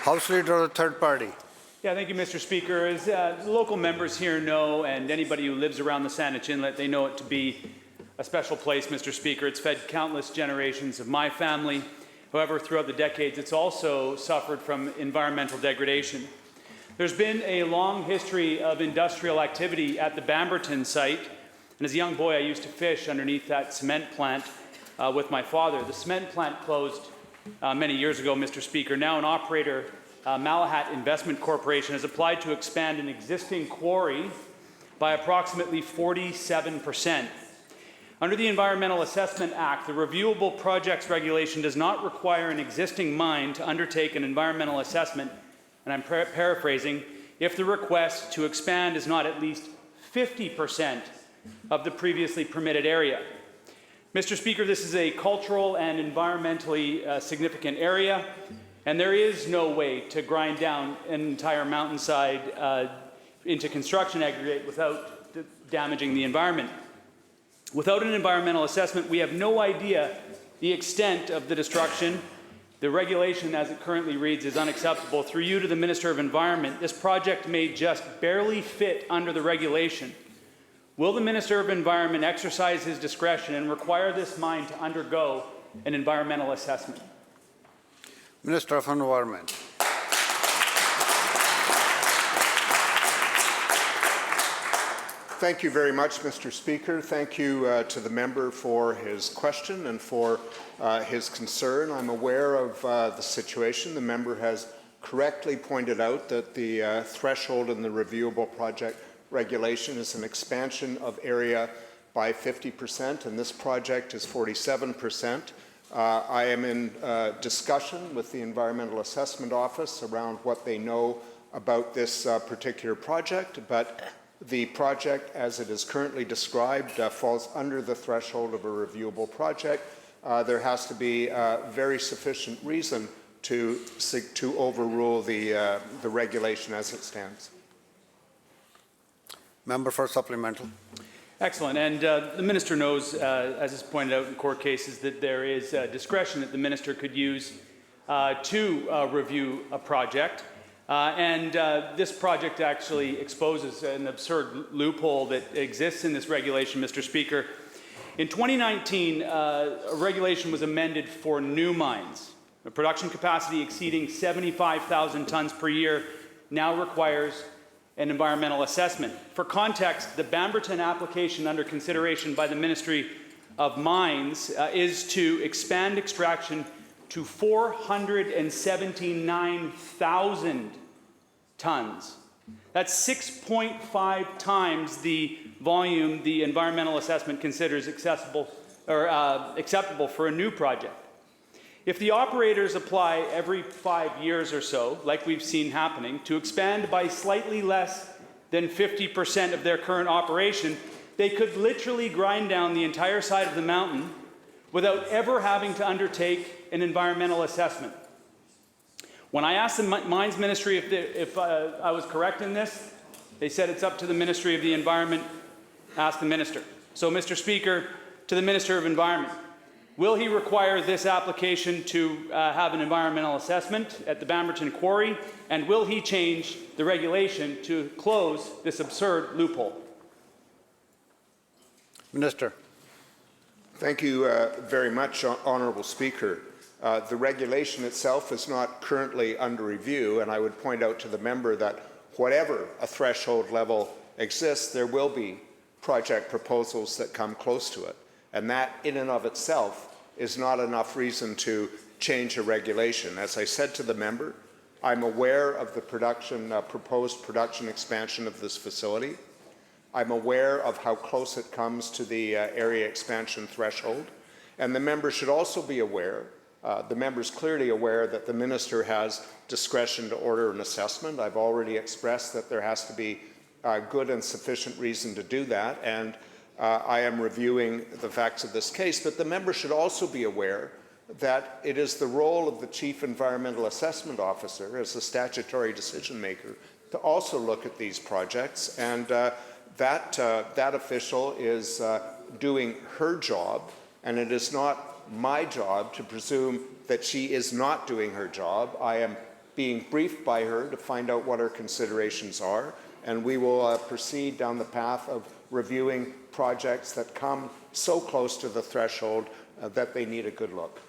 House Leader of the Third Party. Yeah, thank you, Mr. Speaker. As local members here know, and anybody who lives around the Saanich Inlet, they know it to be a special place, Mr. Speaker. It's fed countless generations of my family. However, throughout the decades, it's also suffered from environmental degradation. There's been a long history of industrial activity at the Bamberton site, and as a young boy, I used to fish underneath that cement plant with my father. The cement plant closed many years ago, Mr. Speaker. Now an operator, Malahat Investment Corporation, has applied to expand an existing quarry by approximately 47%. Under the Environmental Assessment Act, the Reviewable Projects Regulation does not require an existing mine to undertake an environmental assessment, and I'm paraphrasing, if the request to expand is not at least 50% of the previously permitted area. Mr. Speaker, this is a cultural and environmentally significant area, and there is no way to grind down an entire mountainside into construction aggregate without damaging the environment. Without an environmental assessment, we have no idea the extent of the destruction. The regulation as it currently reads is unacceptable. Through you to the Minister of Environment, this project may just barely fit under the regulation. Will the Minister of Environment exercise his discretion and require this mine to undergo an environmental assessment? Minister of Environment. Thank you very much, Mr. Speaker. Thank you to the member for his question and for his concern. I'm aware of the situation. The member has correctly pointed out that the threshold in the reviewable project regulation is an expansion of area by 50%, and this project is 47%. I am in discussion with the Environmental Assessment Office around what they know about this particular project, but the project, as it is currently described, falls under the threshold of a reviewable project. There has to be very sufficient reason to overrule the regulation as it stands. Member for supplemental. Excellent. And the Minister knows, as is pointed out in court cases, that there is discretion that the Minister could use to review a project. This project actually exposes an absurd loophole that exists in this regulation, Mr. Speaker. In 2019, a regulation was amended for new mines. A production capacity exceeding 75,000 tons per year now requires an environmental assessment. For context, the Bamberton application under consideration by the Ministry of Mines is to expand extraction to 479,000 tons. That's 6.5 times the volume the environmental assessment considers acceptable for a new project. If the operators apply every 5 years or so, like we've seen happening, to expand by slightly less than 50% of their current operation, they could literally grind down the entire side of the mountain without ever having to undertake an environmental assessment. When I asked the Mines Ministry if I was correct in this, they said it's up to the Ministry of the Environment. Ask the Minister. So, Mr. Speaker, to the Minister of Environment, will he require this application to have an environmental assessment at the Bamberton quarry, and will he change the regulation to close this absurd loophole? Minister. Thank you very much, Honourable Speaker. The regulation itself is not currently under review, and I would point out to the member that whatever a threshold level exists, there will be project proposals that come close to it. And that, in and of itself, is not enough reason to change a regulation. As I said to the member, I'm aware of the proposed production expansion of this facility. I'm aware of how close it comes to the area expansion threshold. And the member should also be aware, the member is clearly aware that the Minister has discretion to order an assessment. I've already expressed that there has to be good and sufficient reason to do that, and I am reviewing the facts of this case. But the member should also be aware that it is the role of the Chief Environmental Assessment Officer as the statutory decision maker to also look at these projects, and that official is doing her job, and it is not my job to presume that she is not doing her job. I am being briefed by her to find out what her considerations are, and we will proceed down the path of reviewing projects that come so close to the threshold that they need a good look.